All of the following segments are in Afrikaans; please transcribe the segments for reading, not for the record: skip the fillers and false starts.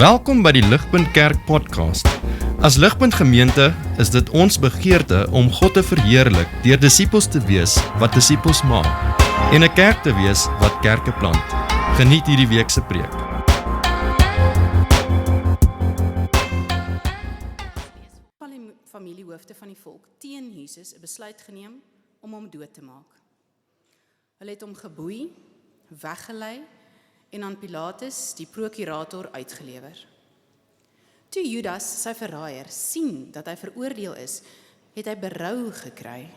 Welkom by die Ligpunt Kerk podcast. As Ligpunt gemeente is dit ons begeerte om God te verheerlik deur disippels te wees wat disippels maak en 'n kerk te wees wat kerke plant. Geniet hierdie week se preek. Die familiehoofde van die volk teen Jesus 'n besluit geneem om hom dood te maak. Hulle het hom geboei, weggelei en aan Pilatus, die prokurator, uitgelewer. Toe Judas, sy verraaier, sien dat hy veroordeel is, het hy berou gekry.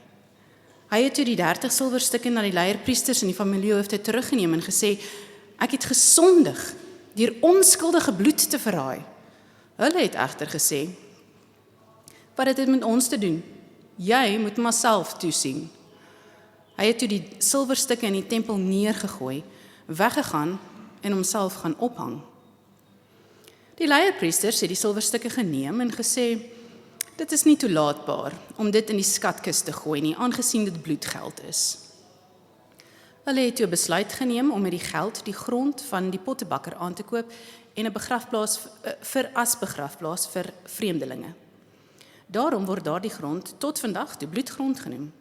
Hy het toe die 30 silwerstukke na die leierpriesters en die familiehoofde teruggeneem en gesê, ek het gesondig deur onskuldige bloed te verraai. Hulle het egter gesê, wat het dit met ons te doen? Jy moet maar self toesien. Hy het toe die silwerstukke in die tempel neergegooi, weggegaan en homself gaan ophang. Die leierpriesters het die silwerstukke geneem en gesê, dit is nie toelaatbaar om dit in die skatkis te gooi nie, aangesien dit bloedgeld is. Hulle het toe 'n besluit geneem om met die geld die grond van die pottebakker aan te koop en 'n begrafplaas as begrafplaas vir vreemdelinge. Daarom word daardie grond tot vandag die bloedgrond genoem.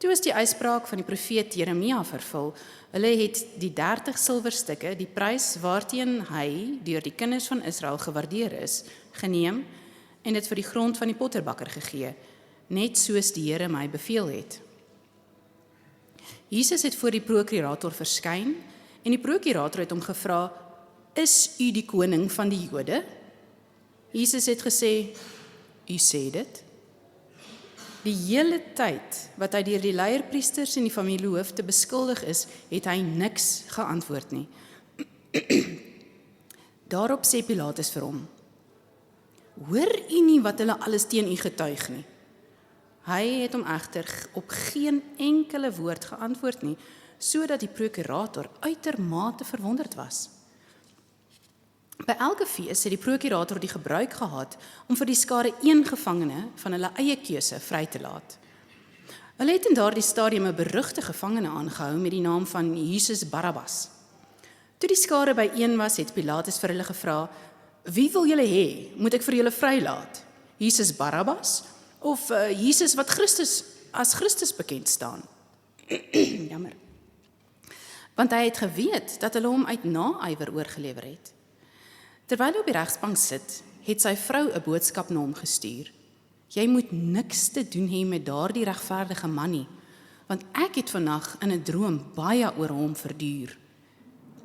Toe is die uitspraak van die profeet Jeremia vervul. Hulle het die 30 silwerstukke, die prys waarteen hy deur die kinders van Israel gewaardeer is, geneem en dit vir die grond van die potterbakker gegee, net soos die Here my beveel het. Jesus het voor die prokurator verskyn en die prokurator het hom gevra, is u die koning van die Jode? Jesus het gesê, u sê dit. Die hele tyd wat hy deur die leierpriesters en die familiehoofde beskuldig is, het hy niks geantwoord nie. Daarop sê Pilatus vir hom, hoor u nie wat hulle alles teen u getuig nie? Hy het hom egter op geen enkele woord geantwoord nie, sodat die prokurator uitermate verwonderd was. By elke fees het die prokurator die gebruik gehad om vir die skare een gevangene van hulle eie keuse vry te laat. Hulle het in daardie stadium 'n berugte gevangene aangehou met die naam van Jesus Barabbas. Toe die skare byeen was, het Pilatus vir hulle gevra, wie wil julle hê, moet ek vir julle vrylaat? Jesus Barabbas of Jesus wat as Christus bekend staan? Jammer. Want hy het geweet dat hulle hom uit naaiwer oorgelewer het. Terwyl hy op die regsbank sit, het sy vrou 'n boodskap na hom gestuur. Jy moet niks te doen hê met daardie regverdige man nie, want ek het vannag in 'n droom baie oor hom verduur.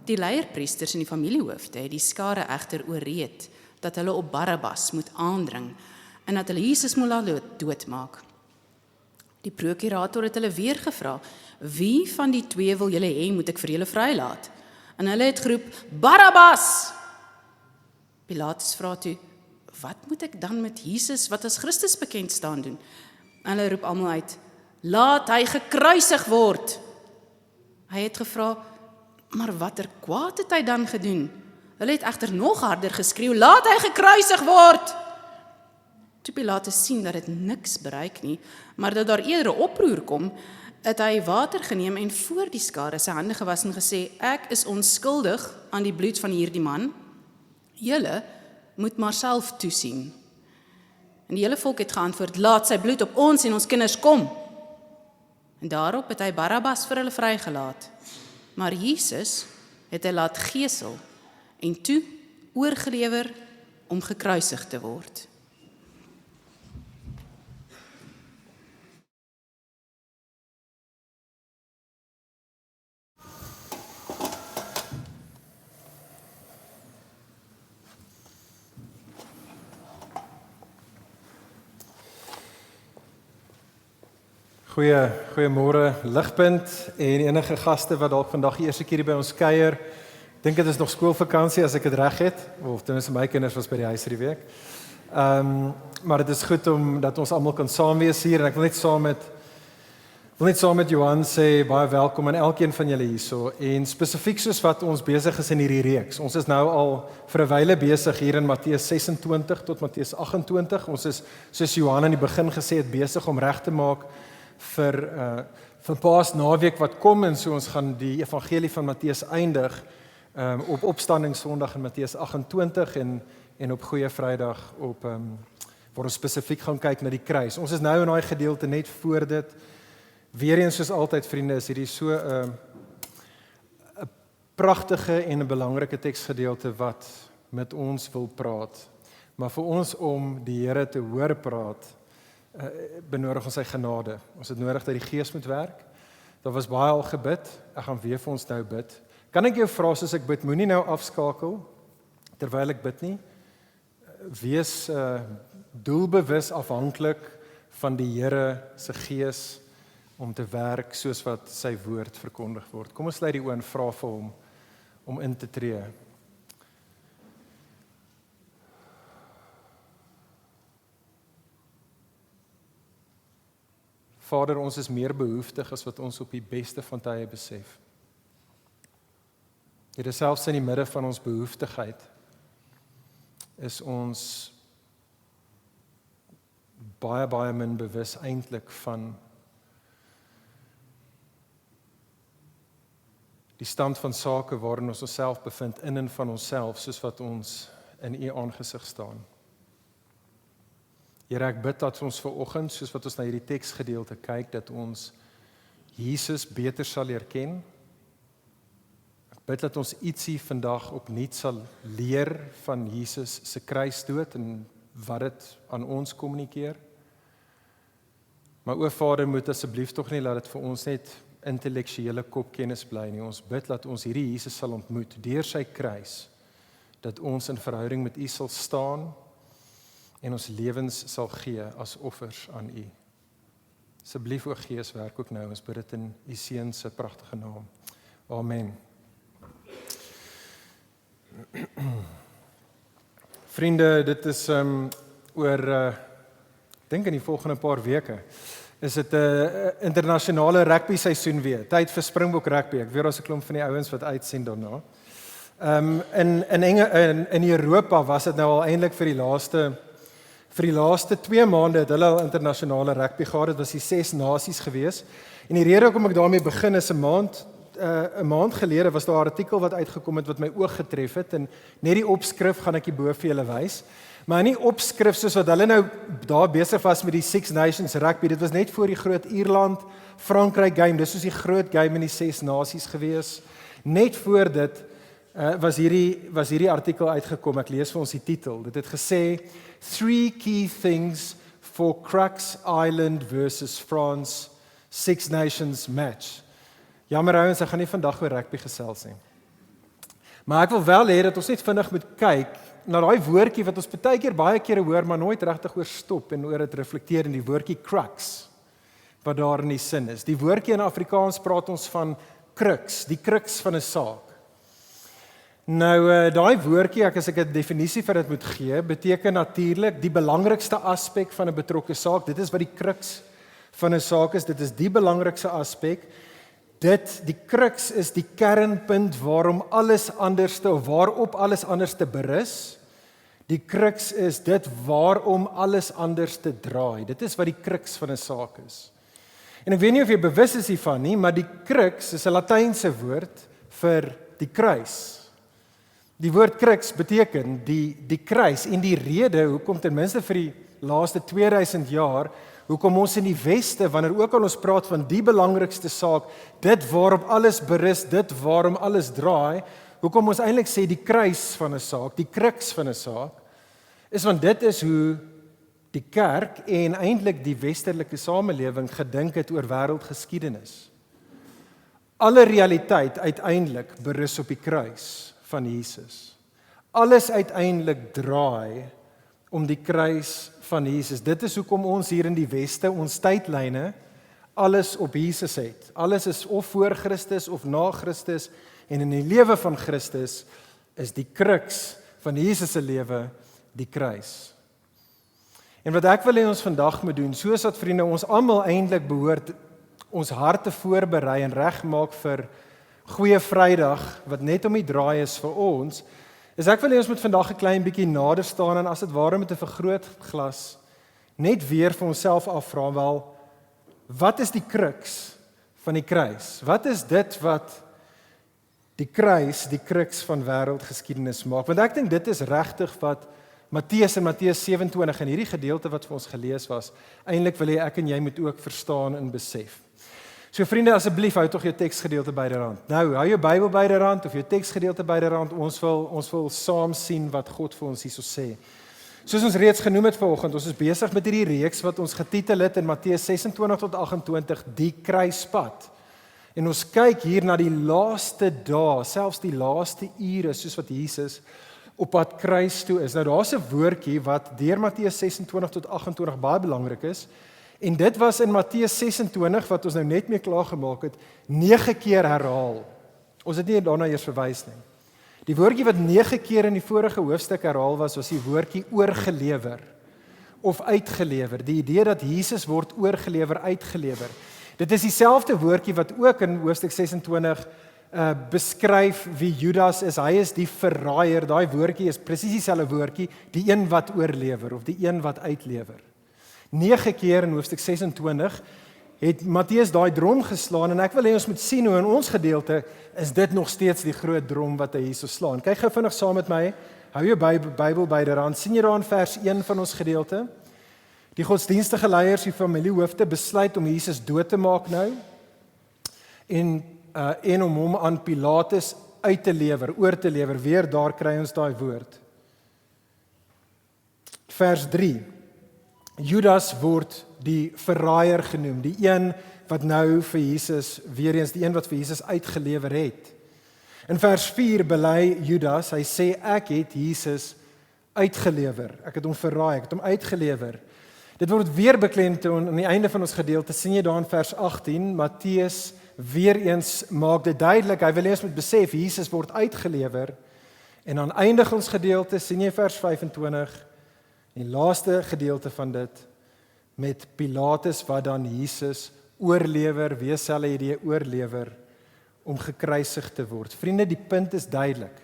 Die leierpriesters en die familiehoofde het die skare egter ooreed dat hulle op Barabbas moet aandring en dat hulle Jesus moet laat doodmaak. Die prokurator het hulle weer gevra, wie van die twee wil julle hê moet ek vir julle vrylaat? En hulle het geroep, Barabbas! Pilatus vra toe, wat moet ek dan met Jesus wat as Christus bekend staan doen? En hulle roep almal uit, laat hy gekruisig word. Hy het gevra, maar watter kwaad het hy dan gedoen? Hulle het egter nog harder geskreeu, laat hy gekruisig word. Toe Pilatus sien dat dit niks bereik nie, maar dat daar eerder 'n oproer kom, het hy water geneem en voor die skare sy hande gewas en gesê, ek is onskuldig aan die bloed van hierdie man. Julle moet maar self toesien. En die hele volk het geantwoord, laat sy bloed op ons en ons kinders kom. En daarop het hy Barabbas vir hulle vrygelaat. Maar Jesus het hy laat gesel en toe oorgelewer om gekruisig te word. Goeiemôre Ligpunt en enige gaste wat dalk vandag die eerste keer by ons kuier. Ek dink dit is nog skoolvakansie as ek dit reg het, of ten minste my kinders was by die huis hierdie week. Maar dit is goed om dat ons almal kan saam wees hier en ek wil net saam met Johan sê baie welkom aan elkeen van julle hierso en spesifiek soos wat ons besig is in hierdie reeks. Ons is nou al vir 'n wyle besig hier in Matteus 26 tot Matteus 28. Ons is soos Johan aan die begin gesê het besig om reg te maak vir Paasnaweek wat kom en so ons gaan die evangelie van Matteus eindig op Opstandingssondag in Matteus 28 en op Goeie Vrydag op waar ons spesifiek gaan kyk na die kruis. Ons is nou in daai gedeelte net voor dit. Weer eens soos altyd vriende, is hierdie so 'n pragtige en 'n belangrike teksgedeelte wat met ons wil praat. Maar vir ons om die Here te hoor praat, benodig ons sy genade. Ons het nodig dat die Gees moet werk. Daar was baie al gebid. Ek gaan weer vir ons nou bid. Kan ek jou vra soos ek bid, moenie nou afskakel terwyl ek bid nie. Wees doelbewus afhanklik van die Here se Gees om te werk soos wat sy woord verkondig word. Kom ons sluit die oë en vra vir hom om in te tree. Vader, ons is meer behoeftig as wat ons op die beste van tye besef. Here, selfs in die midde van ons behoeftigheid is ons baie min bewus eintlik van die stand van sake waarin ons onsself bevind in en van onsself, soos wat ons in U aangesig staan. Here, ek bid dat ons vanoggend, soos wat ons na hierdie teksgedeelte kyk, dat ons Jesus beter sal leer ken. Ek bid dat ons ietsie vandag opnuut sal leer van Jesus se kruisdood en wat dit aan ons kommunikeer. Maar o Vader, moet asseblief tog nie laat dit vir ons net intellektuele kopkennis bly nie. Ons bid dat ons hierdie Jesus sal ontmoet deur sy kruis, dat ons in verhouding met U sal staan en ons lewens sal gee as offers aan U. Asseblief o Gees, werk ook nou. Ons bid dit in U Seun se pragtige naam. Amen. Vriende, dit is oor dink in die volgende paar weke is dit 'n internasionale rugby seisoen weer. Tyd vir Springbok rugby. Ek weet daar's 'n klomp van die ouens wat uitsien daarna. In Europa was dit nou al eintlik vir die laaste 2 maande het hulle al internasionale rugby gehad. Dit was die 6 nasies gewees. En die rede hoekom ek daarmee begin is 'n maand gelede was daar 'n artikel wat uitgekom het wat my oog getref het en net die opskrif gaan ek hier bo vir julle wys. Maar in die opskrif soos wat hulle nou daar besig was met die Six Nations rugby, dit was net voor die groot Ierland-Frankryk game, dis soos die groot game in die 6 nasies gewees. Net voor dit was hierdie artikel uitgekom. Ek lees vir ons die titel. Dit het gesê 3 key things for Crux Island versus France Six Nations match. Jammer ouens, ek gaan nie vandag oor rugby gesels nie. Maar ek wil wel hê dat ons net vinnig moet kyk na daai woordjie wat ons baie kere hoor, maar nooit regtig oor stop en oor dit reflekteer in die woordjie crux, wat daar in die sin is. Die woordjie in Afrikaans praat ons van crux, die crux van 'n saak. Nou, daai woordjie, as ek 'n definisie vir dit moet gee, beteken natuurlik die belangrikste aspek van 'n betrokke saak. Dit is wat die crux van 'n saak is, dit is die belangrikste aspek. Die crux is die kernpunt waarop alles anders te berus. Die crux is dit waarom alles anders te draai. Dit is wat die crux van 'n saak is. En ek weet nie of jy bewus is hiervan nie, maar die crux is 'n Latynse woord vir die kruis. Die woord crux beteken die kruis en die rede hoekom ten minste vir die laaste 2000 jaar hoekom ons in die weste, wanneer ook al ons praat van die belangrikste saak, dit waarop alles berus, dit waarom alles draai, hoekom ons eintlik sê die kruis van 'n saak, die crux van 'n saak, is want dit is hoe die kerk en eintlik die westerlike samelewing gedink het oor wêreldgeskiedenis. Alle realiteit uiteindelik berus op die kruis van Jesus. Alles uiteindelik draai om die kruis van Jesus. Dit is hoekom ons hier in die weste, ons tydlyne, alles op Jesus het. Alles is of voor Christus of na Christus, en in die lewe van Christus is die crux van Jesus se lewe die kruis. En wat ek wil hê ons vandag moet doen, soos dat vriende, ons almal eintlik behoort ons harte voorberei en regmaak vir Goeie Vrydag, wat net om die draai is vir ons, is ek wil hê ons moet vandag 'n klein bietjie nader staan en as dit ware met 'n vergrootglas net weer vir onsself afvra, wel, wat is die crux van die kruis? Wat is dit wat die kruis die kruks van wêreldgeskiedenis maak. Want ek dink dit is regtig wat Matteus in Matteus 27 in hierdie gedeelte wat vir ons gelees was, eintlik wil hê ek en jy moet ook verstaan en besef. So vriende, asseblief hou tog jou teksgedeelte byderhand. Nou, hou jou Bybel byderhand of jou teksgedeelte byderhand. Ons wil saam sien wat God vir ons hierso sê. Soos ons reeds genoem het vanoggend, ons is besig met hierdie reeks wat ons getitel het in Matteus 26 tot 28, die kruispad. En ons kyk hier na die laaste dae, selfs die laaste ure, soos wat Jesus op pad kruis toe is. Nou daar's 'n woordjie wat deur Matteus 26 tot 28 baie belangrik is. En dit was in Matteus 26 wat ons nou net mee klaar gemaak het, 9 keer herhaal. Ons het nie daarna eers verwys nie. Die woordjie wat 9 keer in die vorige hoofstuk herhaal was die woordjie oorgelewer of uitgelewer. Die idee dat Jesus word oorgelewer, uitgelewer. Dit is dieselfde woordjie wat ook in hoofstuk 26 beskryf wie Judas is. Hy is die verraaier. Daai woordjie is presies dieselfde woordjie, die een wat oorlewer of die een wat uitlewer. 9 keer in hoofstuk 26 het Matteus daai drom geslaan en ek wil hê ons moet sien hoe in ons gedeelte is dit nog steeds die groot drom wat hy hierso slaan. Kyk gou vinnig saam met my. Hou jou Bybel byderhand. sien jy daar in vers 1 van ons gedeelte? Die godsdienstige leiers, die familiehoofde besluit om Jesus dood te maak nou en om hom aan Pilatus uit te lewer, oor te lewer. Weer daar kry ons daai woord. Vers 3. Judas word die verraaier genoem, die een wat nou vir Jesus, weer eens die een wat vir Jesus uitgelewer het. In vers 4 bely Judas, hy sê ek het Jesus uitgelewer, ek het hom verraai, ek het hom uitgelewer. Dit word weer beklemtoon aan die einde van ons gedeelte, sien jy daar in vers 18, Matteus weer eens maak dit duidelik, hy wil hê ons moet besef, Jesus word uitgelewer, en aan eindig ons gedeelte, sien jy vers 25, die laaste gedeelte van dit, met Pilatus wat dan Jesus oorlewer, wees selfe idee oorlewer, om gekruisig te word. Vriende, die punt is duidelik.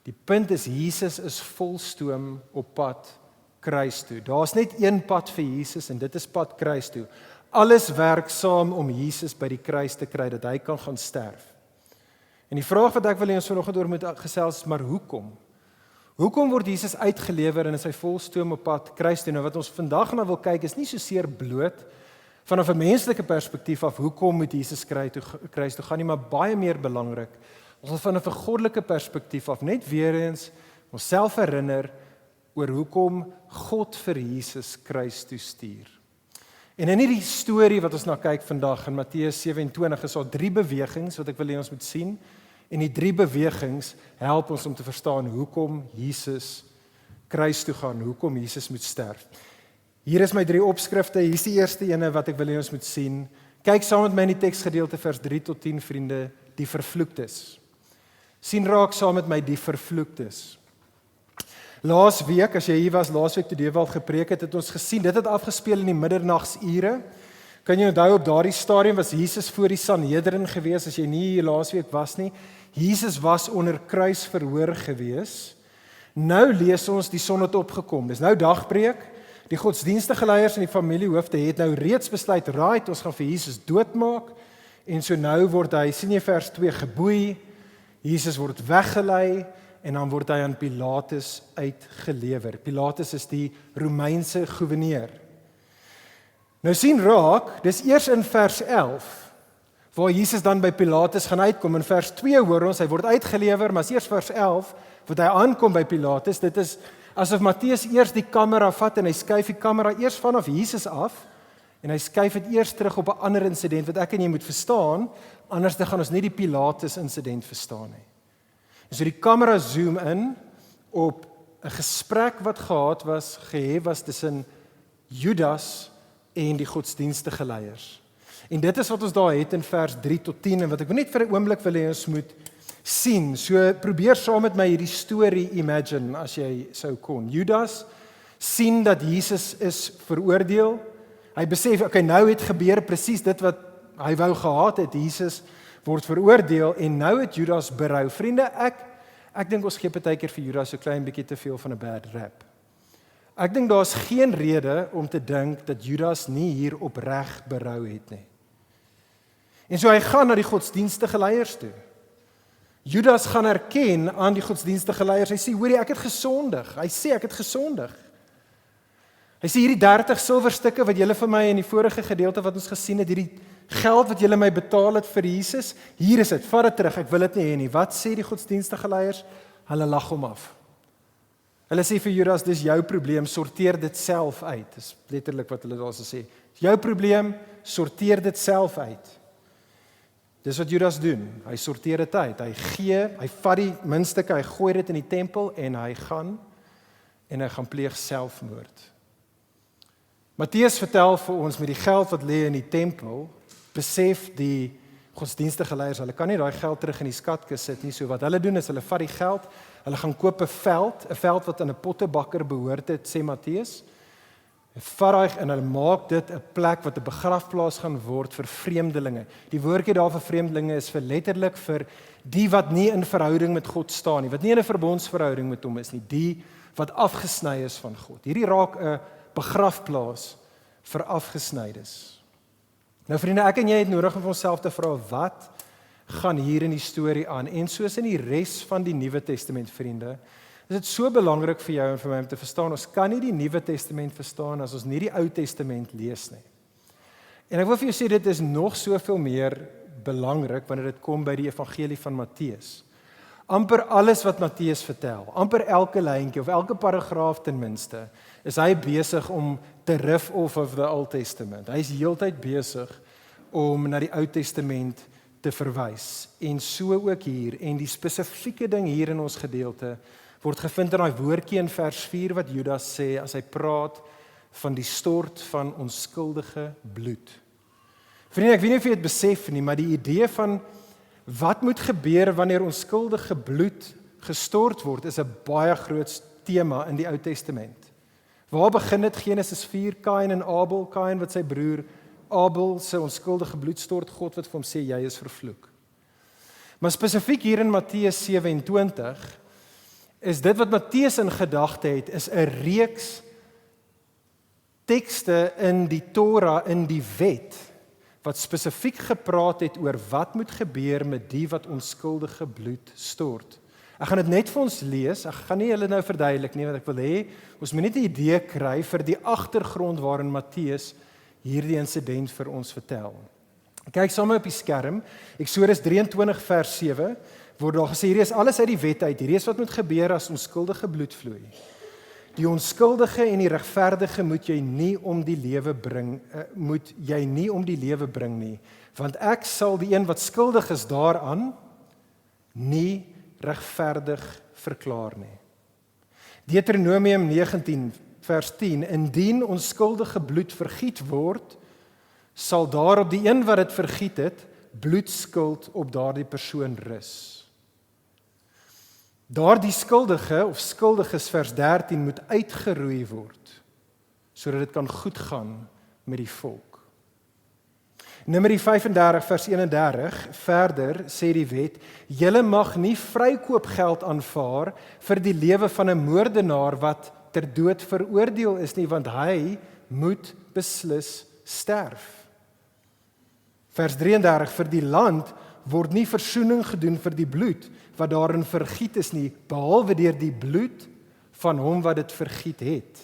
Die punt is, Jesus is volstoom op pad kruis toe. Daar's net een pad vir Jesus en dit is pad kruis toe. Alles werk saam om Jesus by die kruis te kry, dat hy kan gaan sterf. En die vraag wat ek wil hê ons vanoggend oor moet gesels is, maar hoekom? Hoekom word Jesus uitgelewer en is hy volstoom op pad kruis toe? Nou wat ons vandag na wil kyk is nie so seer bloot vanaf 'n menslike perspektief af hoekom moet Jesus kruis toe gaan nie, maar baie meer belangrik. Ons wil vanaf 'n goddelike perspektief af net weer eens onsself herinner oor hoekom God vir Jesus kruis toe stuur. En in hierdie storie wat ons na kyk vandag in Matteus 27 is daar 3 bewegings wat ek wil hê ons moet sien. En die 3 bewegings help ons om te verstaan hoekom Jesus kruis toe gaan, hoekom Jesus moet sterf. Hier is my 3 opskrifte, hier is die eerste ene wat ek wil hê ons moet sien. Kyk saam met my in die teksgedeelte vers 3 tot 10 vriende, die vervloektes. Sien raak saam met my die vervloektes. Laasweek, as jy hier was, laasweek toe Dewald gepreek het ons gesien, dit het afgespeel in die middernagtsure. Kan jy onthou op daardie stadium was Jesus voor die Sanhedrin gewees, as jy nie hier laasweek was nie. Jesus was onder kruisverhoor gewees. Nou lees ons die son het opgekom. Dis nou dagbreek. Die godsdienstige leiers en die familiehoofde het nou reeds besluit, right, ons gaan vir Jesus doodmaak. En so nou word hy, sien jy vers 2, geboei. Jesus word weggelei en dan word hy aan Pilatus uitgelewer. Pilatus is die Romeinse goewerneur. Nou sien raak, dis eers in vers 11, waar Jesus dan by Pilatus gaan uitkom. In vers 2 hoor ons, hy word uitgelewer, maar eers vers 11, wat hy aankom by Pilatus, dit is asof Matteus eers die kamera vat en hy skuif die kamera eers vanaf Jesus af, en hy skuif dit eers terug op 'n ander insident, wat ek en jy moet verstaan, anders dan gaan ons nie die Pilatus insident verstaan nie. En so die kamera zoom in op 'n gesprek wat gehef was tussen Judas en die godsdienstige leiers. En dit is wat ons daar het in vers 3 tot 10, en wat ek net vir 'n oomblik wil hê ons moet sien. So probeer saam met my hierdie storie imagine, as jy sou kon. Judas sien dat Jesus is veroordeel. Hy besef, okay, nou het gebeur presies dit wat hy wou gehad het. Jesus word veroordeel, en nou het Judas berou. Vriende, ek dink ons gee partykeer vir Judas so klein bietjie te veel van 'n bad rap. Ek dink daar's geen rede om te dink dat Judas nie hier opreg berou het nie. En so hy gaan na die godsdienstige leiers toe. Judas gaan erken aan die godsdienstige leiers, hy sê, hoorie, ek het gesondig. Hy sê, ek het gesondig. Hy sê, hierdie 30 silwerstukke wat julle vir my in die vorige gedeelte wat ons gesien het, hierdie geld wat julle my betaal het vir Jesus, hier is dit, vat dit terug, ek wil dit nie hê nie. Wat sê die godsdienstige leiers? Hulle lag hom af. Hulle sê vir Judas, dis jou probleem, sorteer dit self uit. Dis letterlik wat hulle daar sê. Jou probleem, sorteer dit self uit. Dis wat Judas doen, hy sorteer dit uit, hy vat die muntstukke, hy gooi dit in die tempel en hy gaan pleeg selfmoord. Matteus vertel vir ons met die geld wat lê in die tempel, besef die godsdienstige leiers, hulle kan nie daai geld terug in die skatkis sit nie, so wat hulle doen is, hulle vat die geld, hulle gaan koop 'n veld wat aan 'n pottebakker behoort het, sê Matteus, en hulle maak dit 'n plek wat 'n begrafplaas gaan word vir vreemdelinge. Die woordjie daar vir vreemdelinge is vir letterlik vir die wat nie in verhouding met God staan nie, wat nie in 'n verbondsverhouding met hom is nie, die wat afgesny is van God. Hierdie raak 'n begrafplaas vir afgesnydes. Nou vriende, ek en jy het nodig om vir onsself te vra, wat gaan hier in die storie aan? En soos in die res van die Nuwe Testament, vriende, is dit so belangrik vir jou en vir my om te verstaan, ons kan nie die Nuwe Testament verstaan as ons nie die Ou Testament lees nie. En ek wil vir jou sê, dit is nog soveel meer belangrik wanneer dit kom by die evangelie van Matteus. Amper alles wat Matteus vertel, amper elke lyntjie of elke paragraaf ten minste, is hy besig om te riff off of the Old Testament. Hy is heeltyd besig om na die Ou Testament te verwys. En so ook hier, en die spesifieke ding hier in ons gedeelte, word gevind in daai woordjie in vers 4 wat Judas sê, as hy praat van die stort van onskuldige bloed. Vriende, ek weet nie of jy dit besef nie, maar die idee van wat moet gebeur wanneer onskuldige bloed gestort word, is 'n baie groot tema in die Ou Testament. Waar begin dit? Genesis 4, Kain en Abel, Kain wat sy broer Abel se onskuldige bloed stort, God wat vir hom sê, jy is vervloek. Maar spesifiek hier in Matteus 27, is dit wat Matteus in gedagte het, is 'n reeks tekste in die Torah, in die wet, wat spesifiek gepraat het oor wat moet gebeur met die wat onskuldige bloed stort. Ek gaan dit net vir ons lees, ek gaan nie julle nou verduidelik nie, want ek wil hê, ons moet net 'n idee kry vir die agtergrond waarin Matteus hierdie insident vir ons vertel. Kyk saam op die skerm, Eksodus 23 vers 7, word daar gesê, hierdie is alles uit die wet uit, hierdie is wat moet gebeur as onskuldige bloed vloei. Die onskuldige en die regverdige moet jy nie om die lewe bring nie, want ek sal die een wat skuldig is daaraan nie regverdig verklaar nie. Deuteronomium 19 vers 10, indien onskuldige bloed vergiet word, sal daar op die een wat dit vergiet het, bloedskuld op daardie persoon rus. Daardie skuldige of skuldiges vers 13 moet uitgeroei word, sodat dit kan goed gaan met die volk. Numeri 35 vers 31, verder sê die wet, julle mag nie vrykoopgeld aanvaar vir die lewe van 'n moordenaar wat ter dood veroordeel is nie, want hy moet beslis sterf. Vers 33, vir die land word nie versoening gedoen vir die bloed wat daarin vergiet is nie, behalwe deur die bloed van hom wat dit vergiet het.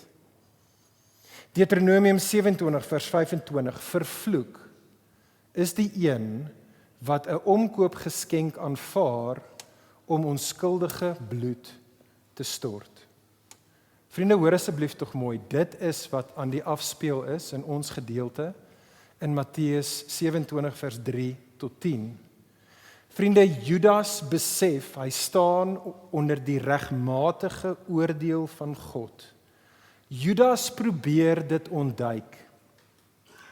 Deuteronomium 27 vers 25, vervloek is die een wat 'n omkoopgeskenk aanvaar om onskuldige bloed te stort. Vriende, hoor asseblief tog mooi, dit is wat aan die afspeel is in ons gedeelte in Matteus 27 vers 3 tot 10. Vriende, Judas besef, hy staan onder die regmatige oordeel van God. Judas probeer dit ontduik,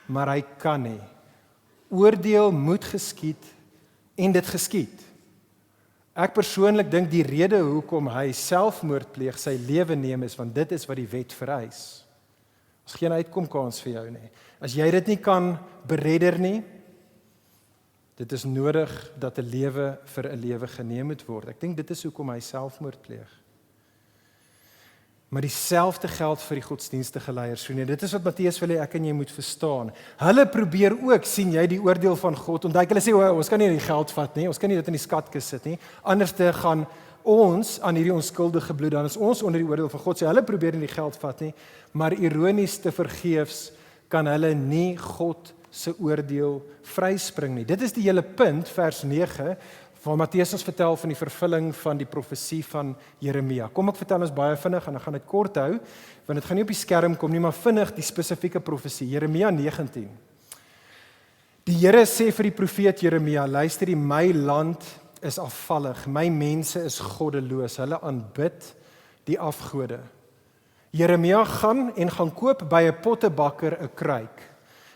maar hy kan nie. Oordeel moet geskied en dit geskied. Ek persoonlik dink die rede hoekom hy selfmoord pleeg, sy lewe neem is, want dit is wat die wet vereis. Daar's geen uitkomkans vir jou nie. As jy dit nie kan beredder nie, dit is nodig dat 'n lewe vir 'n lewe geneem moet word. Ek dink dit is hoekom hy selfmoord pleeg. Maar dieselfde geld vir die godsdienstige leiers, vriende. Dit is wat Matteus wil hê ek en jy moet verstaan. Hulle probeer ook, sien jy, die oordeel van God ontduik. Hulle sê, ons kan nie die geld vat nie, ons kan nie dit in die skatkis sit nie. Anders te gaan ons aan hierdie onskuldige bloed, dan is ons onder die oordeel van God. So hulle probeer nie die geld vat nie, maar ironies te vergeefs kan hulle nie God se oordeel vryspring nie. Dit is die hele punt, vers 9, waar Matteus ons vertel van die vervulling van die profesie van Jeremia. Kom ek vertel ons baie vinnig en dan gaan dit kort hou, want dit gaan nie op die skerm kom nie, maar vinnig die spesifieke profesie. Jeremia 19. Die Here sê vir die profeet Jeremia, luister, my land is afvallig, my mense is goddeloos, hulle aanbid die afgode. Jeremia gaan koop by 'n pottebakker 'n kruik.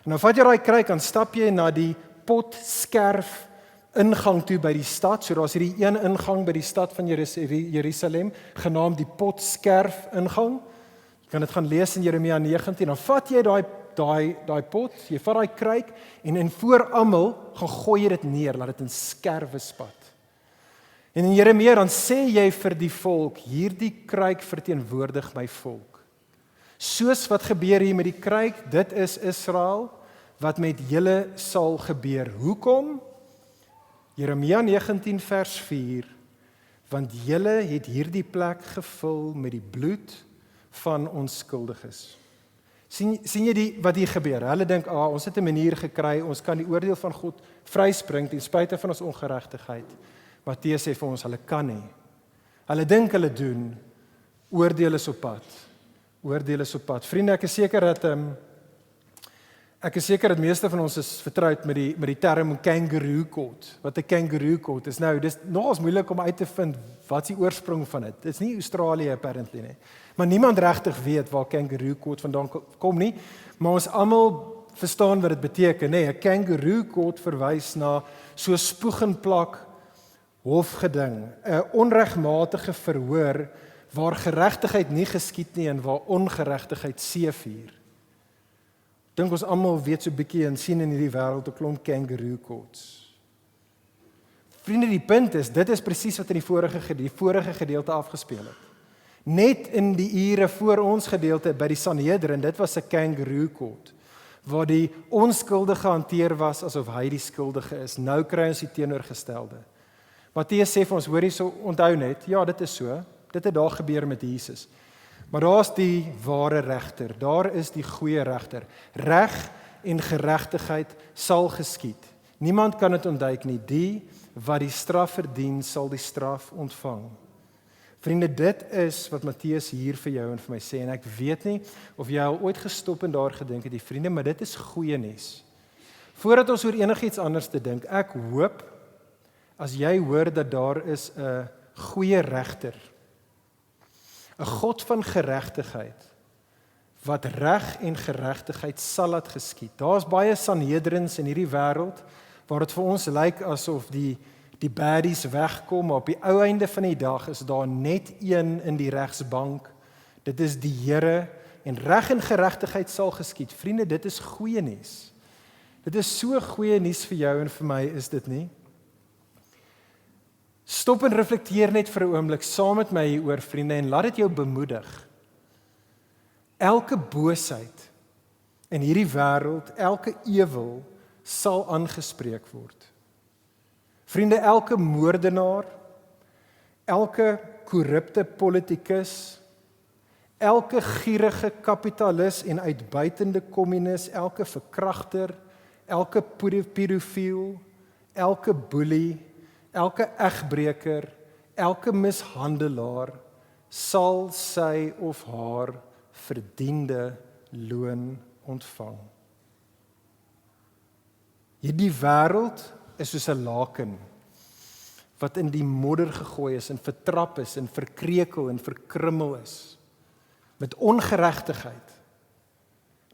En dan vat jy daai kruik, dan stap jy na die potskerf ingang toe by die stad. So daar's hierdie een ingang by die stad van Jerusalem, genaamd die potskerf ingang. Jy kan dit gaan lees in Jeremia 19. Dan vat jy daai pot, jy vat daai kruik en voor almal gaan gooi jy dit neer, laat dit in skerwe spat. En in Jeremia dan sê jy vir die volk, hierdie kruik verteenwoordig my volk. Soos wat gebeur hier met die kruik, dit is Israel, wat met julle sal gebeur. Hoekom? Jeremia 19 vers 4, want julle het hierdie plek gevul met die bloed van onskuldiges. Sien jy wat hier gebeur? Hulle dink, ons het 'n manier gekry, ons kan die oordeel van God vryspring ten spyte van ons ongeregtigheid. Matteus sê vir ons, hulle kan nie. Hulle dink hulle doen, oordeel is op pad. Oordeel is op pad. Vriende, ek is seker dat meeste van ons is vertroud met die term kangaroo court. Wat 'n kangaroo court is. Nou, dis nogals moeilik om uit te vind wat die oorsprong van dit. Dit is nie Australië apparently nie. Maar niemand regtig weet waar kangaroo court vandaan kom nie, maar ons almal verstaan wat dit beteken, nê? 'n Kangaroo court verwys na so spoeg en plak hofgeding, 'n onregmatige verhoor waar geregtigheid nie geskied nie en waar ongeregtigheid seevier. Dink ons almal weet so 'n bietjie en sien in hierdie wêreld 'n klomp kangaroo courts. Vriende, die punt is, dit is presies wat in die vorige gedeelte afgespeel het. Net in die ure voor ons gedeelte by die Sanhedrin, dit was 'n kangaroo court, waar die onskuldige hanteer was asof hy die skuldige is. Nou kry ons die teenoorgestelde. Matteus sê vir ons, hoor hierso, onthou net, ja, dit is so, dit het daar gebeur met Jesus. Maar daar's die ware regter, daar is die goeie regter. Reg en geregtigheid sal geskied. Niemand kan dit ontduik nie. Die wat die straf verdien, sal die straf ontvang. Vriende, dit is wat Matteus hier vir jou en vir my sê, en ek weet nie of jy al ooit gestop en daar gedink het, die vriende, maar dit is goeie nuus. Voordat ons oor enigiets anders te dink, ek hoop, as jy hoor dat daar is 'n goeie regter, 'n God van geregtigheid, wat reg en geregtigheid sal laat geskied. Daar's baie Sanhedrins in hierdie wêreld, waar dit vir ons lyk asof die baddies wegkom, maar op die ou einde van die dag is daar net een in die regsbank. Dit is die Here, en reg en geregtigheid sal geskied. Vriende, dit is goeie nuus. Dit is so goeie nuus vir jou en vir my, is dit nie? Stop en reflekteer net vir 'n oomblik saam met my hieroor, vriende, en laat dit jou bemoedig. Elke boosheid in hierdie wêreld, elke ewel sal aangespreek word. Vriende, elke moordenaar, elke korrupte politikus, elke gierige kapitalis en uitbuitende kommunis, elke verkragter, elke pedofiel, elke boelie, elke egbreker, elke mishandelaar sal sy of haar verdiende loon ontvang. Hierdie wêreld is soos 'n laken wat in die modder gegooi is en vertrap is en verkrekel en verkrummel is met ongeregtigheid.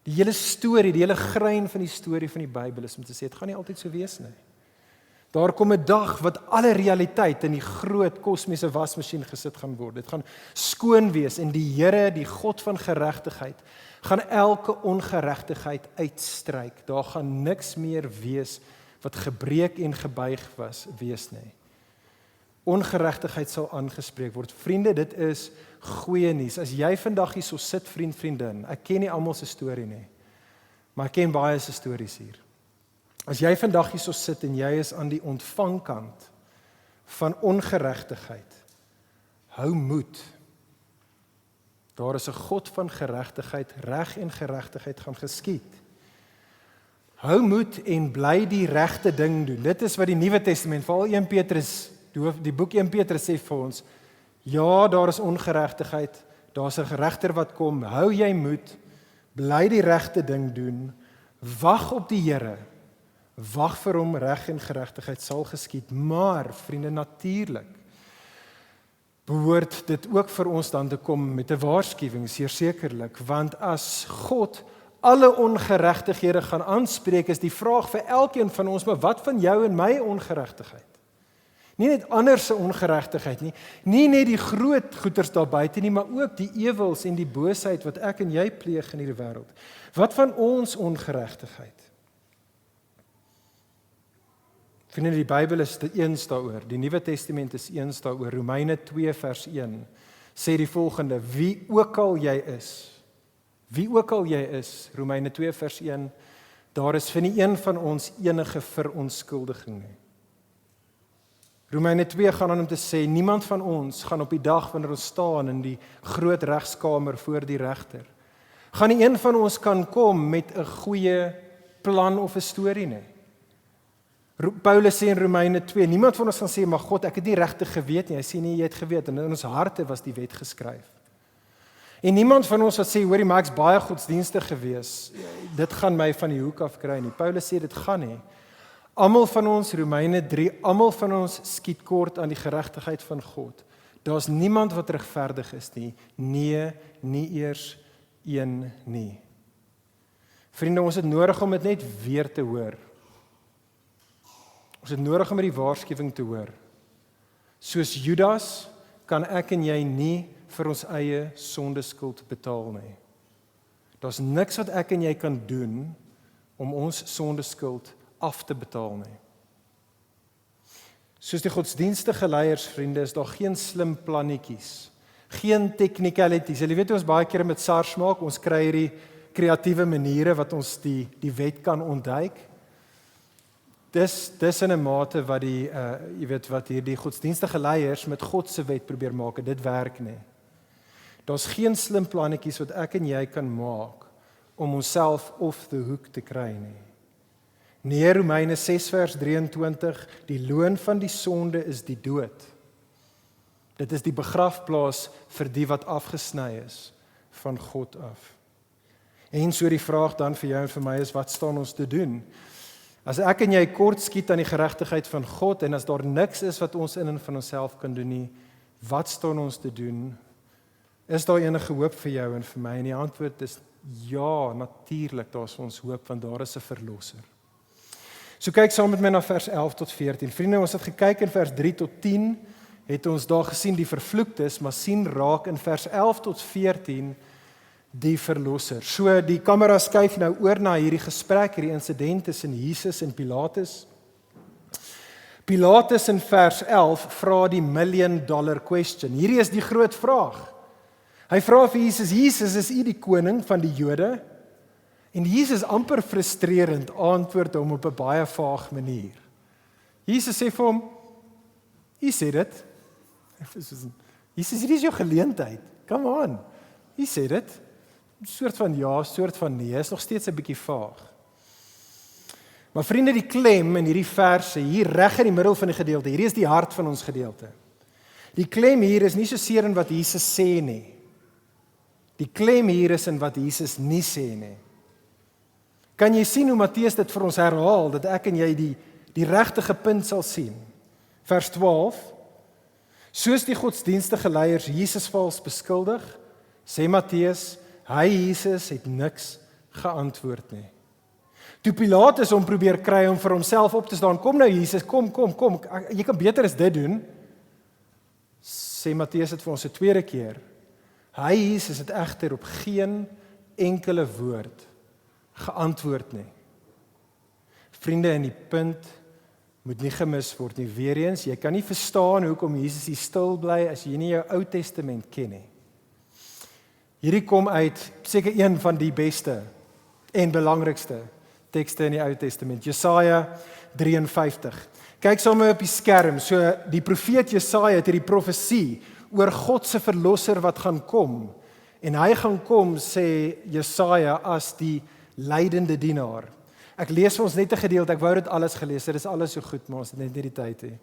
Die hele storie, die hele grein van die storie van die Bybel is om te sê, dit gaan nie altyd so wees nie. Daar kom 'n dag wat alle realiteit in die groot kosmiese wasmasjien gesit gaan word. Dit gaan skoon wees en die Here, die God van geregtigheid, gaan elke ongeregtigheid uitstryk. Daar gaan niks meer wees wat gebreek en gebuig wees nie. ongeregtigheid sal aangespreek word. Vriende, dit is goeie nuus. As jy vandag hier so sit, vriendin, ek ken nie almal se storie nie, maar ek ken baie se stories hier. As jy vandag hier so sit en jy is aan die ontvangkant van ongeregtigheid, hou moed. Daar is 'n God van geregtigheid, reg en geregtigheid gaan geskied. Hou moed en bly die regte ding doen. Dit is wat die Nuwe Testament, veral 1 Petrus, die boek 1 Petrus sê vir ons, ja, daar is ongeregtigheid, daar's 'n regter wat kom, hou jy moed, bly die regte ding doen, wag op die Here, wag vir hom, reg en geregtigheid sal geskied, maar, vriende, natuurlik, behoort dit ook vir ons dan te kom met 'n waarskuwing, sekerlik, want as God alle ongeregtighede gaan aanspreek, is die vraag vir elkeen van ons, maar wat van jou en my ongeregtigheid? Nie net ander se ongeregtigheid nie net die groot goeters daar buite nie, maar ook die ewels en die boosheid wat ek en jy pleeg in hierdie wêreld. Wat van ons ongeregtigheid? Vriende, die Bybel is eens daaroor, die Nuwe Testament is eens daaroor, Romeine 2 vers 1, sê die volgende, wie ook al jy is, Romeine 2 vers 1, daar is vir nie een van ons enige verontskuldiging nie. Romeine 2 gaan aan om te sê, niemand van ons gaan op die dag wanneer ons staan in die groot regskamer voor die regter, gaan nie een van ons kan kom met 'n goeie plan of 'n storie nie. Paulus sê in Romeine 2, niemand van ons gaan sê, maar God, ek het nie regtig geweet nie. Hy sê nie, jy het geweet, en in ons harte was die wet geskryf. En niemand van ons wat sê, hoorie, maar ek's baie godsdienstig gewees, dit gaan my van die hoek af kry nie. Paulus sê, dit gaan nie. Almal van ons, Romeine 3, almal van ons skiet kort aan die geregtigheid van God. Daar's niemand wat regverdig is nie. Nee, nie eers een nie. Vriende, ons het nodig om dit net weer te hoor. Ons het nodig om die waarskuwing te hoor. Soos Judas kan ek en jy nie vir ons eie sondeskuld betaal nie. Daar's niks wat ek en jy kan doen om ons sondeskuld af te betaal nie. Soos die godsdienstige leiers, vriende, is daar geen slim plannetjies, geen technicalities. Julle weet ons baie keer met SARS maak, ons kry hierdie kreatiewe maniere wat ons die wet kan ontduik. Dis in 'n mate wat wat hierdie godsdienstige leiers met God se wet probeer maak, dit werk nie. Daar's geen slim plannetjies wat ek en jy kan maak om onsself off the hook te kry nie. Nee, Romeine 6 vers 23, die loon van die sonde is die dood. Dit is die begrafplaas vir die wat afgesny is van God af. En so die vraag dan vir jou en vir my is, wat staan ons te doen? As ek en jy kort skiet aan die geregtigheid van God, en as daar niks is wat ons in en van onsself kan doen nie, wat staan ons te doen? Is daar enige hoop vir jou en vir my? En die antwoord is ja, natuurlik, daar is ons hoop, want daar is 'n verlosser. So kyk saam met my na vers 11 tot 14. Vriende, ons het gekyk in vers 3 tot 10, het ons daar gesien die vervloektes, maar sien raak in vers 11 tot 14 die verlosser. So die kamera skuif nou oor na hierdie gesprek, hierdie insident tussen Jesus en Pilatus. Pilatus in vers 11 vra die $1 million question. Hierdie is die groot vraag. Hy vra vir Jesus, Jesus, is u die koning van die Jode? En Jesus amper frustrerend antwoord hom op 'n baie vaag manier. Jesus sê vir hom, u sê dit. Jesus, hier is jou geleentheid. Come on. U sê dit. Soort van ja, soort van nee, is nog steeds 'n bietjie vaag. Maar vriende, die klem in hierdie verse, hier reg in die middel van die gedeelte, hierdie is die hart van ons gedeelte. Die klem hier is nie so seer in wat Jesus sê nie. Die klem hier is in wat Jesus nie sê nie. Kan jy sien hoe Matteus dit vir ons herhaal, dat ek en jy die regtige punt sal sien? Vers 12, soos die godsdienstige leiers Jesus vals beskuldig, sê Matteus, hy Jesus het niks geantwoord nie. Toe Pilatus hom probeer kry om vir homself op te staan, kom nou Jesus, kom, jy kan beter as dit doen, sê Matteus dit vir ons 'n tweede keer. Hy Jesus het egter op geen enkele woord geantwoord nie. Vriende, in die punt moet nie gemis word nie. Weer eens, jy kan nie verstaan hoekom Jesus hier stil bly as jy nie jou Ou Testament ken nie. Hierdie kom uit seker een van die beste en belangrikste tekste in die Ou Testament, Jesaja 53. Kyk saam op die skerm, so die profeet Jesaja het hierdie profesie oor God se verlosser wat gaan kom. En hy gaan kom, sê Jesaja, as die lydende dienaar. Ek lees vir ons net 'n gedeelte, ek wou dit alles gelees, dit is alles so goed, maar ons het net nie die tyd hê.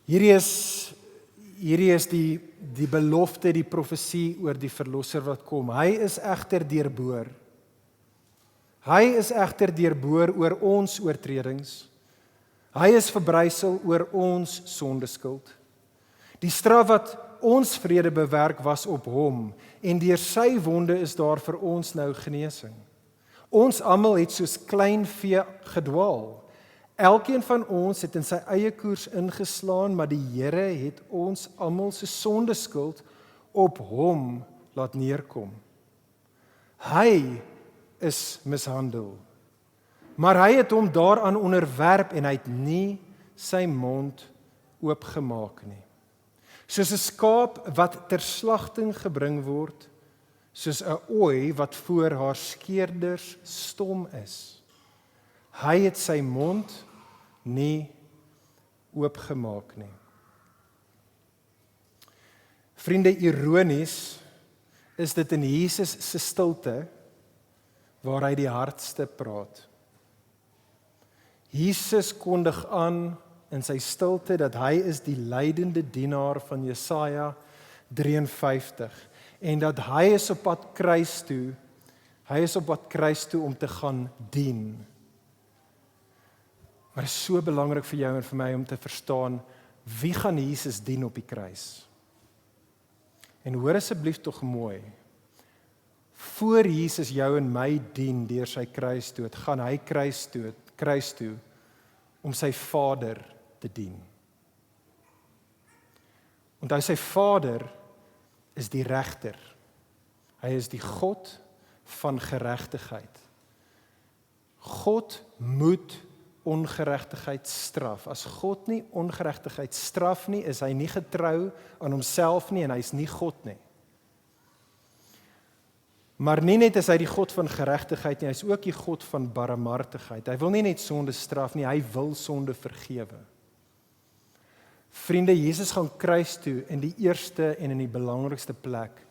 Hierdie is die belofte, die profesie oor die verlosser wat kom. Hy is egter deurboor. Hy is egter deurboor oor ons oortredings. Hy is verbrysel oor ons sondeskuld. Die straf wat ons vrede bewerk was op hom, en deur sy wonde is daar vir ons nou genesing. Ons almal het soos klein vee gedwaal. Elkeen van ons het in sy eie koers ingeslaan, maar die Here het ons almal se sondeskuld op hom laat neerkom. Hy is mishandel, maar hy het hom daaraan onderwerp en hy het nie sy mond oopgemaak nie. Soos 'n skaap wat ter slagting gebring word, soos 'n ooi wat voor haar skeerders stom is. Hy het sy mond nie oopgemaak nie. Vriende, ironies is dit in Jesus se stilte waar hy die hardste praat. Jesus kondig aan in sy stilte dat hy is die lydende dienaar van Jesaja 53 en dat hy is op pad kruis toe om te gaan dien. Maar dit is so belangrik vir jou en vir my om te verstaan, wie gaan Jesus dien op die kruis? En hoor asseblief tog mooi, voor Jesus jou en my dien deur sy kruisdood, gaan hy kruis toe om sy Vader te dien. Onthou, sy Vader is die regter. Hy is die God van geregtigheid. God moet ongeregtigheid straf. As God nie ongeregtigheid straf nie, is hy nie getrou aan homself nie en hy is nie God nie. Maar nie net is hy die God van geregtigheid nie, hy is ook die God van barmhartigheid. Hy wil nie net sonde straf nie, hy wil sonde vergewe. Vriende, Jesus gaan kruis toe in die eerste en in die belangrikste plek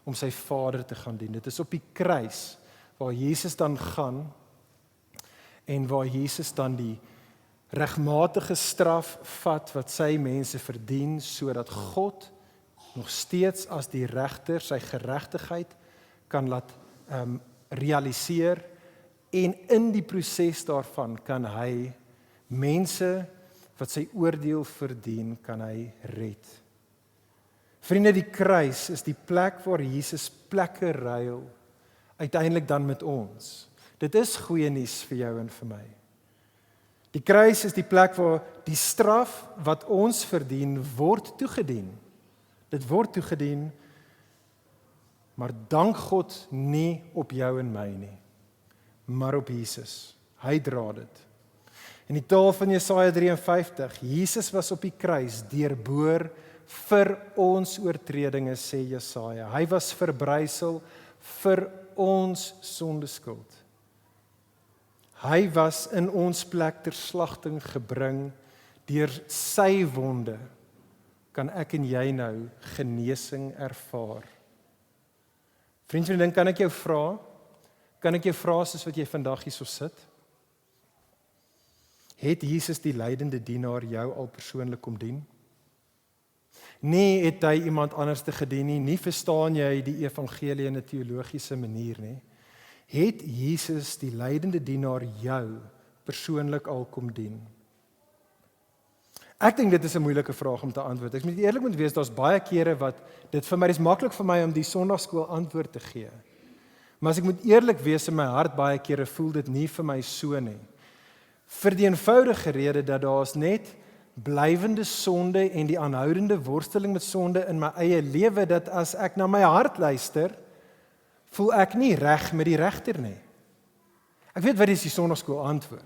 om sy Vader te gaan dien. Dit is op die kruis waar Jesus dan gaan en waar Jesus dan die regmatige straf vat wat sy mense verdien, sodat God nog steeds as die regter sy geregtigheid kan laat realiseer en in die proses daarvan kan hy mense wat sy oordeel verdien, kan hy red. Vriende, die kruis is die plek waar Jesus plekke ruil, uiteindelik dan met ons. Dit is goeie nuus vir jou en vir my. Die kruis is die plek waar die straf wat ons verdien, word toegedien. Dit word toegedien, maar dank God nie op jou en my nie, maar op Jesus. Hy dra dit. In die taal van Jesaja 53, Jesus was op die kruis deurboor vir ons oortredinge, sê Jesaja. Hy was verbrysel vir ons sondeskuld. Hy was in ons plek ter slagting gebring, deur sy wonde kan ek en jy nou genesing ervaar. Vriendin, kan ek jou vra soos wat jy vandag hierso sit? Het Jesus die lydende dienaar jou al persoonlik kom dien? Nie het hy iemand anders te gedien nie verstaan jy die evangelie in 'n teologiese manier nie. Het Jesus die lydende dienaar jou persoonlik al kom dien? Ek dink dit is 'n moeilike vraag om te antwoord. Ek moet eerlik wees, daar's baie kere wat dit vir my is maklik vir my om die Sondagskool antwoord te gee. Maar as ek moet eerlik wees, in my hart baie kere voel dit nie vir my so nie. Vir die eenvoudige rede dat daar's net blywende sonde en die aanhoudende worsteling met sonde in my eie lewe, dat as ek na my hart luister, voel ek nie reg met die regter nie. Ek weet wat is die Sondagskool antwoord.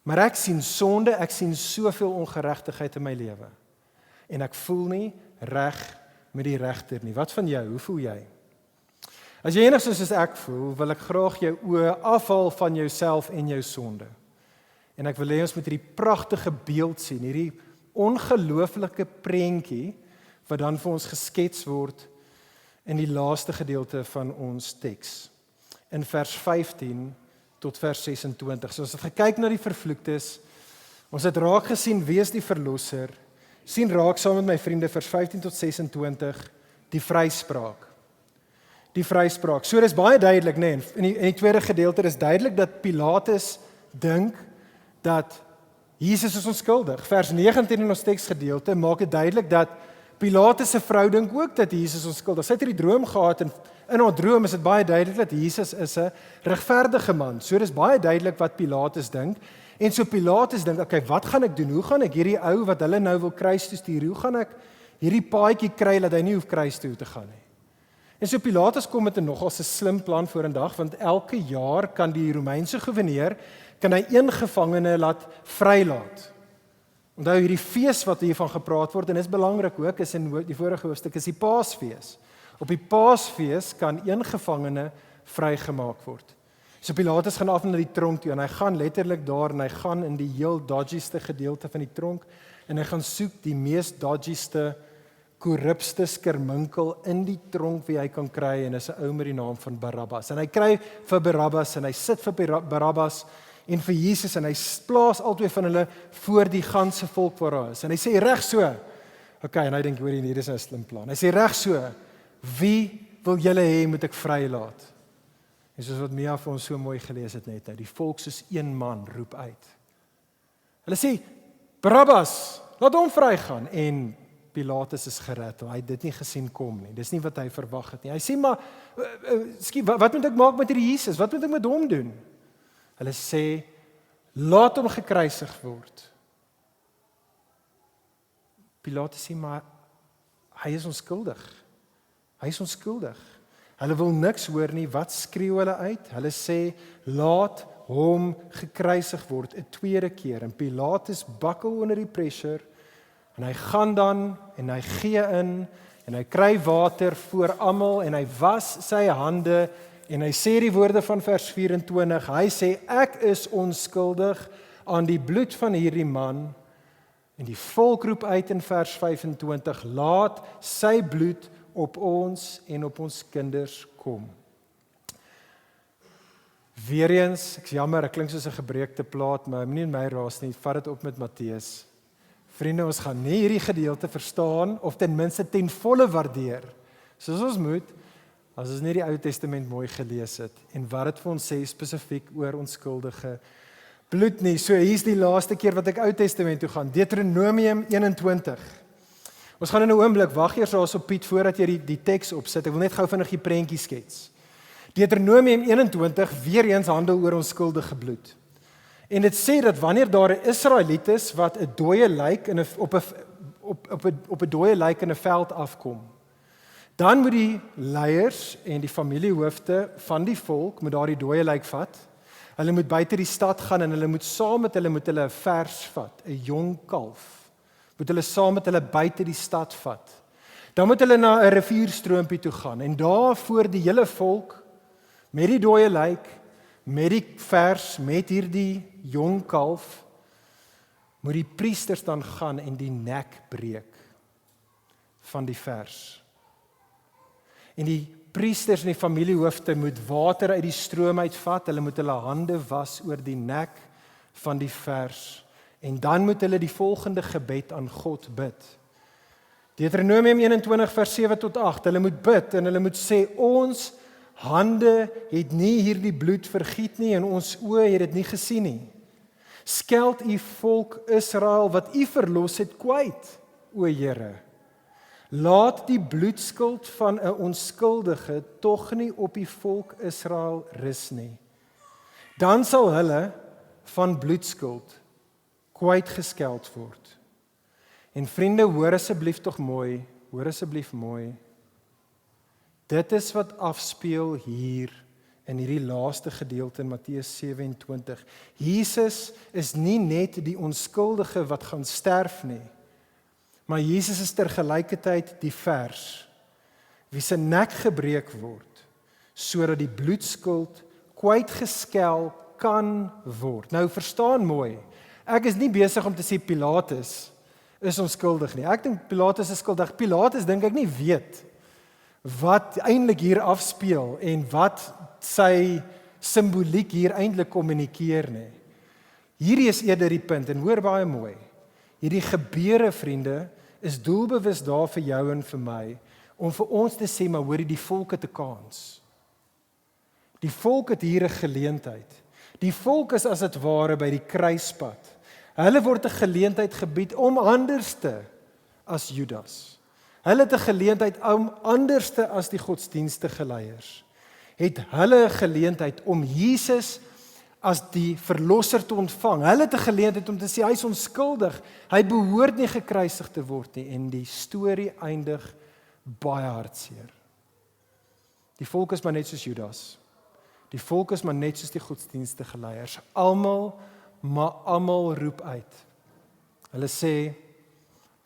Maar ek sien sonde, ek sien soveel ongeregtigheid in my lewe. En ek voel nie reg met die regter nie. Wat van jou? Hoe voel jy? As jy enigstens soos ek voel, wil ek graag jou oë afhaal van jouself en jou sonde. En ek wil hê ons moet hierdie pragtige beeld sien, hierdie ongelooflike prentjie wat dan vir ons geskets word in die laaste gedeelte van ons teks. In vers 15 tot vers 26. So ons het gekyk na die vervloektes, ons het raak gesien wie is die verlosser, sien raak saam met my vriende vers 15 tot 26, die vryspraak. Die vryspraak. So dis baie duidelik, nee, in die tweede gedeelte is duidelik dat Pilatus dink dat Jesus is onskuldig. Vers 19 in ons teksgedeelte maak dit duidelik dat Pilatus se vrou dink ook dat Jesus onskuldig is. Sy het hierdie droom gehad en in haar droom is dit baie duidelik dat Jesus is 'n regverdige man. So dis baie duidelik wat Pilatus dink. En so Pilatus dink, okay, wat gaan ek doen? Hoe gaan ek hierdie ou wat hulle nou wil kruis toe stuur? Hoe gaan ek hierdie paadjie kry dat hy nie hoef kruis toe te gaan nie? En so Pilatus kom met 'n nogal 'n slim plan vorendag, want elke jaar kan die Romeinse goewerneur kan hy een gevangene laat vrylaat. Onthou hierdie fees wat hiervan gepraat word en is belangrik ook, is in die vorige hoofstuk is die Paasfees. Op die Paasfees kan een gevangene vrygemaak word. So Pilatus gaan af na die tronk toe en hy gaan letterlik daar en hy gaan in die heel dodgieste gedeelte van die tronk en hy gaan soek die mees dodgieste, korrupste skerminkel in die tronk wie hy kan kry en is 'n ou met die naam van Barabbas. En hy kry vir Barabbas en hy sit vir Barabbas en vir Jesus en hy plaas albei van hulle voor die ganse volk waar daar is. En hy sê reg so. Okay, en hy dink hoor hier is 'n slim plan. Hy sê reg so. Wie wil julle hê moet ek vrylaat? En soos wat Mia vir ons so mooi gelees het net nou, die volk soos een man roep uit. Hulle sê Barabbas, laat hom vrygaan en Pilatus is gered, hy het dit nie gesien kom nie. Dis nie wat hy verwag het nie. Hy sê maar wat moet ek maak met hierdie Jesus? Wat moet ek met hom doen? Hulle sê laat hom gekruisig word. Pilatus sê maar hy is onskuldig. Hy is onskuldig. Hulle wil niks hoor nie. Wat skreeu hulle uit? Hulle sê laat hom gekruisig word 'n tweede keer. En Pilatus bakkel onder die pressure en hy gaan dan en hy gee in en hy kry water voor almal en hy was sy hande en hy sê die woorde van vers 24. Hy sê ek is onskuldig aan die bloed van hierdie man. En die volk roep uit in vers 25, laat sy bloed op ons en op ons kinders kom. Weereens, ek's jammer, ek klink soos 'n gebreekte plaat, maar moenie in my raas nie, vat dit op met Matteus. Vriende, ons gaan nie hierdie gedeelte verstaan of ten minste ten volle waardeer, soos ons moet, as ons nie die Ou Testament mooi gelees het en wat dit vir ons sê spesifiek oor onskuldige bloed nie. So hier's die laaste keer wat ek Ou Testament toe gaan, Deuteronomium 21. Ons gaan in 'n oomblik, wag eers daarso Piet voordat jy die teks opsit. Ek wil net gou vinnig die prentjie skets. Deuteronomium 21 weer eens handel oor onskuldige bloed. En dit sê dat wanneer daar 'n Israeliet is wat 'n dooie lijk op 'n dooie lijk in 'n veld afkom, dan moet die leiers en die familiehoofde van die volk met daardie dooie lijk vat. Hulle moet buite die stad gaan en hulle moet saam met hulle 'n vers vat, 'n jong kalf. Moet hulle saam met hulle buite die stad vat. Dan moet hulle na 'n rivierstroompie toe gaan en daar voor die hele volk met die dooie lijk, met die vers, met hierdie jong kalf, moet die priesters dan gaan en die nek breek van die vers. En die priesters en die familiehoofde moet water uit die stroom uitvat, hulle moet hulle hande was oor die nek van die vers. En dan moet hulle die volgende gebed aan God bid. Deuteronomium 21 vers 7 tot 8. Hulle moet bid en hulle moet sê ons hande het nie hierdie bloed vergiet nie en ons oë het dit nie gesien nie. Skeld u volk Israel wat u verlos het kwyt, o Here. Laat die bloedskuld van 'n onskuldige tog nie op die volk Israel rus nie. Dan sal hulle van bloedskuld kwytgeskeld word. En vriende, hoor asseblief tog mooi, hoor asseblief mooi. Dit is wat afspeel hier in hierdie laaste gedeelte in Matteus 27. Jesus is nie net die onskuldige wat gaan sterf nie, maar Jesus is tergelykertyd die vers wie se nek gebreek word, sodat die bloedskuld kwytgeskel kan word. Nou verstaan mooi, ek is nie besig om te sê Pilatus is onskuldig nie. Ek dink Pilatus is skuldig. Pilatus dink ek nie weet wat eintlik hier afspeel en wat sy simboliek hier eintlik kommunikeer nie. Hierdie is eerder die punt en hoor baie mooi. Hierdie gebeure, vriende, is doelbewus daar vir jou en vir my om vir ons te sê, maar hoorie, die volk het 'n kans. Die volk het hier 'n geleentheid. Die volk is as dit ware by die kruispad. Hulle word 'n geleentheid gebied om anderste as Judas. Hulle het 'n geleentheid om anderste as die godsdienstige leiers. Het hulle 'n geleentheid om Jesus as die verlosser te ontvang. Hulle het 'n geleentheid om te sê hy is onskuldig. Hy behoort nie gekruisig te word nie en die storie eindig baie hartseer. Die volk is maar net soos Judas. Die volk is maar net soos die godsdienstige leiers. Almal roep uit. Hulle sê,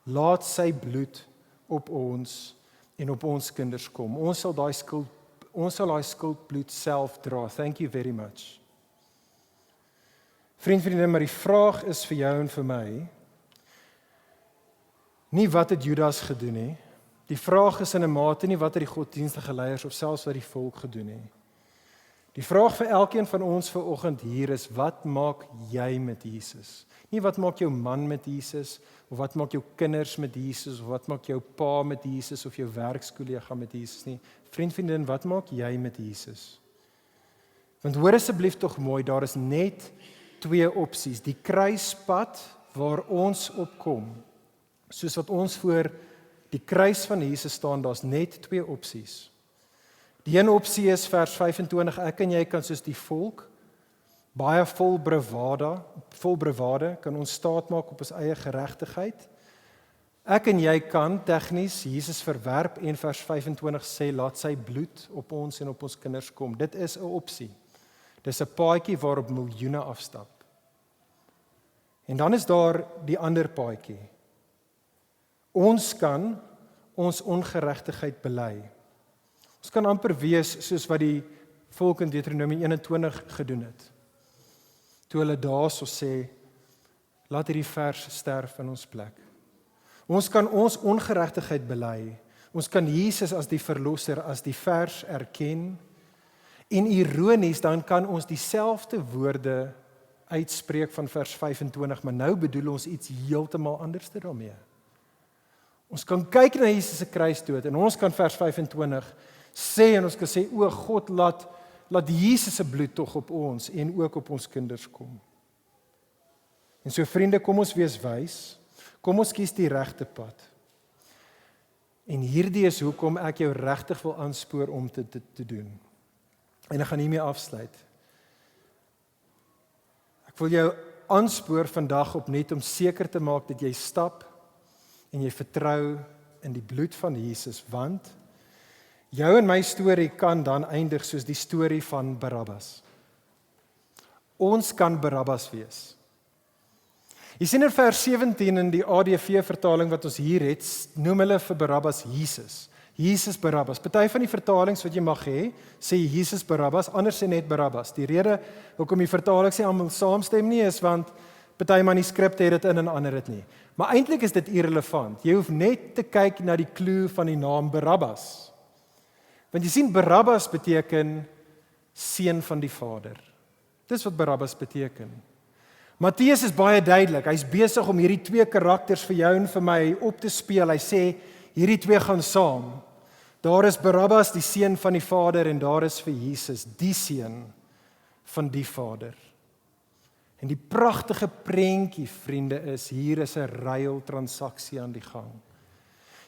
laat sy bloed op ons en op ons kinders kom. Ons sal daai skuldbloed self dra. Thank you very much. Vriende, maar die vraag is vir jou en vir my, nie wat het Judas gedoen nie. Die vraag is in 'n mate nie wat het die godsdienstige leiers of selfs wat die volk gedoen nie. Die vraag vir elkeen van ons vanoggend hier is, wat maak jy met Jesus? Nie wat maak jou man met Jesus, of wat maak jou kinders met Jesus, of wat maak jou pa met Jesus, of jou werkskollega met Jesus nie. Vriendin, wat maak jy met Jesus? Want hoor asseblief tog mooi, daar is net 2 opsies. Die kruispad waar ons opkom, soos wat ons voor die kruis van Jesus staan, daar's net 2 opsies. Die een opsie is vers 25, ek en jy kan soos die volk, baie vol bravade, kan ons staat maak op ons eie geregtigheid. Ek en jy kan tegnies Jesus verwerp en vers 25 sê, laat sy bloed op ons en op ons kinders kom. Dit is 'n opsie. Dis 'n paadjie waarop miljoene afstap. En dan is daar die ander paadjie. Ons kan ons ongeregtigheid bely. Ons kan amper wees soos wat die volk in Deuteronomium 21 gedoen het. Toe hulle daarso sê, laat hierdie vers sterf in ons plek. Ons kan ons ongeregtigheid bely. Ons kan Jesus as die verlosser, as die vers erken. En ironies, dan kan ons dieselfde woorde uitspreek van vers 25, maar nou bedoel ons iets heeltemal anders daarmee. Ons kan kyk na Jesus se kruisdood en ons kan vers 25 sê en ons kan sê, o God, laat Jesus se bloed tog op ons en ook op ons kinders kom. En so vriende, kom ons wees wys, kom ons kies die regte pad. En hierdie is hoekom ek jou regtig wil aanspoor om te doen. En ek gaan hiermee afsluit. Ek wil jou aanspoor vandag op net om seker te maak dat jy stap en jy vertrou in die bloed van Jesus, want jou en my storie kan dan eindig soos die storie van Barabbas. Ons kan Barabbas wees. Jy sien in vers 17 in die ADV vertaling wat ons hier het, noem hulle vir Barabbas Jesus. Jesus Barabbas. Party van die vertalings wat jy mag hê, sê Jesus Barabbas, anders sê net Barabbas. Die rede hoekom die vertaling sê almal saamstem nie is want party manuskripte het dit in en ander het nie. Maar eintlik is dit irrelevant. Jy hoef net te kyk na die klou van die naam Barabbas. Want jy sien, Barabbas beteken seun van die Vader. Dis wat Barabbas beteken. Matteus is baie duidelik. Hy's besig om hierdie 2 karakters vir jou en vir my op te speel. Hy sê hierdie 2 gaan saam. Daar is Barabbas, die seun van die Vader, en daar is vir Jesus, die seun van die Vader. En die pragtige prentjie, vriende, is hier is 'n ruiltransaksie aan die gang.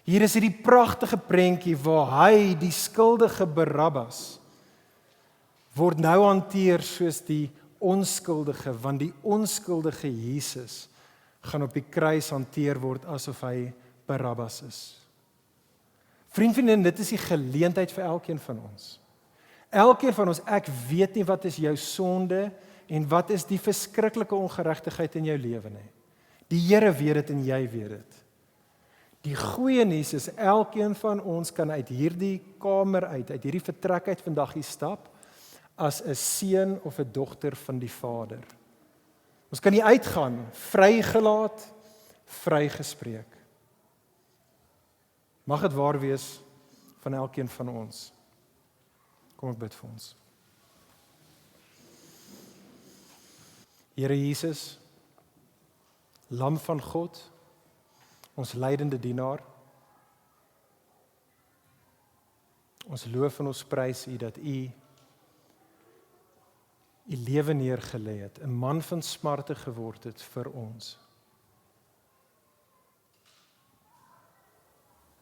Hier is hierdie pragtige prentjie waar hy, die skuldige Barabbas, word nou hanteer soos die onskuldige, want die onskuldige Jesus gaan op die kruis hanteer word asof hy Barabbas is. Vriendin, dit is die geleentheid vir elkeen van ons. Elkeen van ons, ek weet nie wat is jou sonde en wat is die verskriklike ongeregtigheid in jou lewe nie. Die Here weet dit en jy weet dit. Die goeie nuus is elkeen van ons kan uit hierdie kamer uit hierdie vertrek uit vandag hier stap as 'n seun of 'n dogter van die Vader. Ons kan nie uitgaan, vrygelaat, vrygespreek. Mag dit waar wees van elkeen van ons. Kom ek bid vir ons. Here Jesus, Lam van God, ons lydende dienaar, ons loof en ons prys U dat U lewe neergelê het, 'n man van smarte geword het vir ons.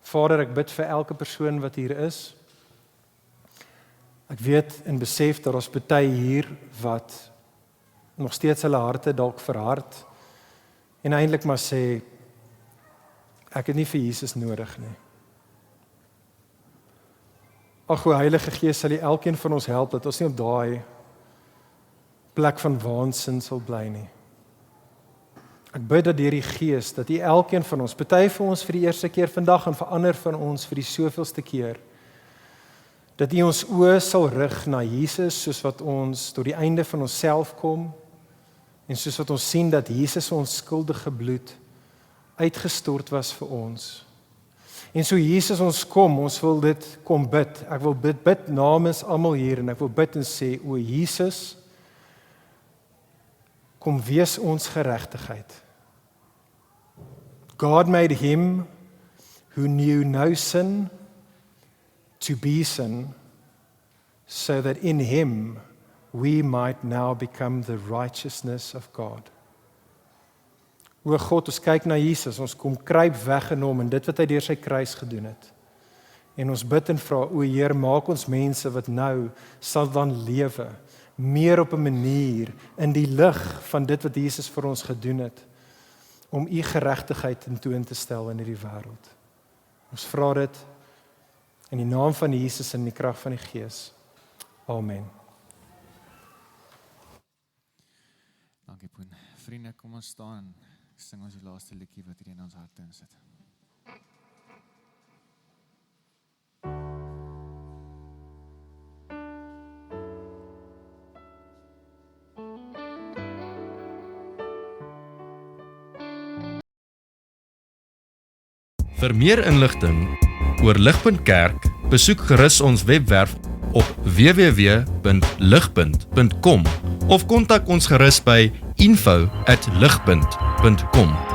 Vader, ek bid vir elke persoon wat hier is. Ek weet en besef dat ons party hier wat nog steeds hulle harte dalk verhard en eintlik maar sê, ek het nie vir Jesus nodig nie. Ag, o Heilige Gees, sal U elkeen van ons help dat ons nie op daai plek van waansin sal bly nie. Ek bid dat deur die Gees, dat U elkeen van ons, party vir ons vir die eerste keer vandag en vir ander van ons vir die soveelste keer, dat U ons oë sal rig na Jesus, soos wat ons tot die einde van onsself kom, en soos wat ons sien dat Jesus ons skuldige bloed uitgestort was vir ons. En so Jesus ons kom, ons wil dit kom bid. Ek wil bid namens almal hier en ek wil bid en sê, o Jesus, kom wees ons geregtigheid. God made him who knew no sin to be sin, so that in him we might now become the righteousness of God. O God, ons kyk na Jesus, ons kom kruip weg in hom en dit wat hy deur sy kruis gedoen het. En ons bid en vra, o Heer, maak ons mense wat nou sal dan lewe, meer op 'n manier in die lig van dit wat Jesus vir ons gedoen het, om U geregtigheid tentoon te stel in hierdie wêreld. Ons vra dit in die naam van Jesus en in die krag van die Gees. Amen. Dankie Poen. Vriende, kom ons staan en sing ons die laaste liedjie wat hier in ons harte insit. Vir meer inligting oor Ligpunt Kerk, besoek gerus ons webwerf op www.ligpunt.com of kontak ons gerus by info@ligpunt.com.